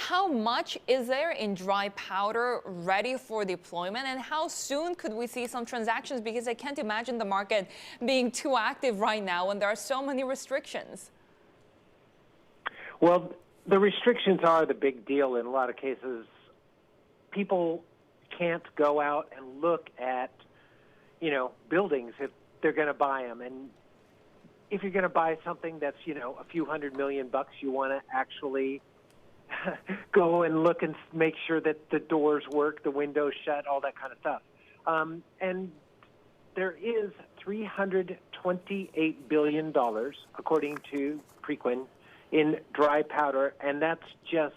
how much is there in dry powder ready for deployment, and how soon could we see some transactions? Because I can't imagine the market being too active right now when there are so many restrictions. Well, the restrictions are the big deal in a lot of cases. People can't go out and look at, buildings if they're going to buy them. And if you're going to buy something that's, a few $100 million, you want to actually go and look and make sure that the doors work, the windows shut, all that kind of stuff. And there is $328 billion, according to Preqin, in dry powder, and that's just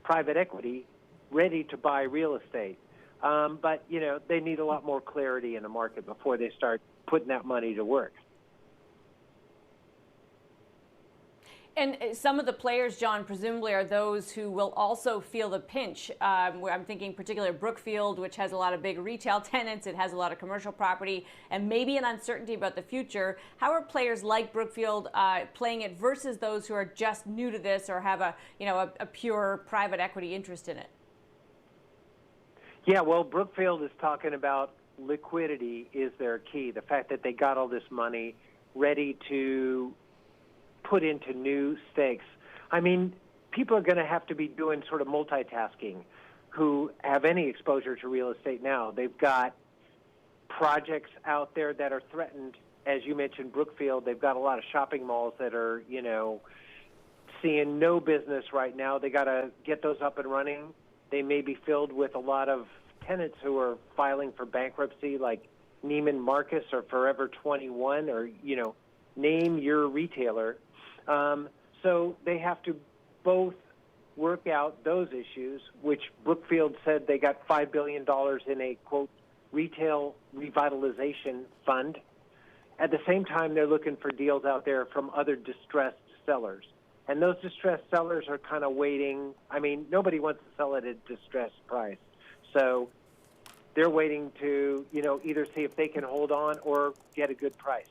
private equity ready to buy real estate. But, they need a lot more clarity in the market before they start putting that money to work. And some of the players, John, presumably are those who will also feel the pinch. I'm thinking particularly Brookfield, which has a lot of big retail tenants. It has a lot of commercial property and maybe an uncertainty about the future. How are players like Brookfield playing it versus those who are just new to this or have a pure private equity interest in it? Yeah, well, Brookfield is talking about liquidity is their key. The fact that they got all this money ready to put into new stakes. I mean, people are going to have to be doing sort of multitasking who have any exposure to real estate now. They've got projects out there that are threatened. As you mentioned, Brookfield, they've got a lot of shopping malls that are, seeing no business right now. They got to get those up and running. They may be filled with a lot of tenants who are filing for bankruptcy, like Neiman Marcus or Forever 21 or, name your retailer. So they have to both work out those issues, which Brookfield said they got $5 billion in a, quote, retail revitalization fund. At the same time, they're looking for deals out there from other distressed sellers. And those distressed sellers are kind of waiting. I mean, nobody wants to sell at a distressed price. So they're waiting to, either see if they can hold on or get a good price.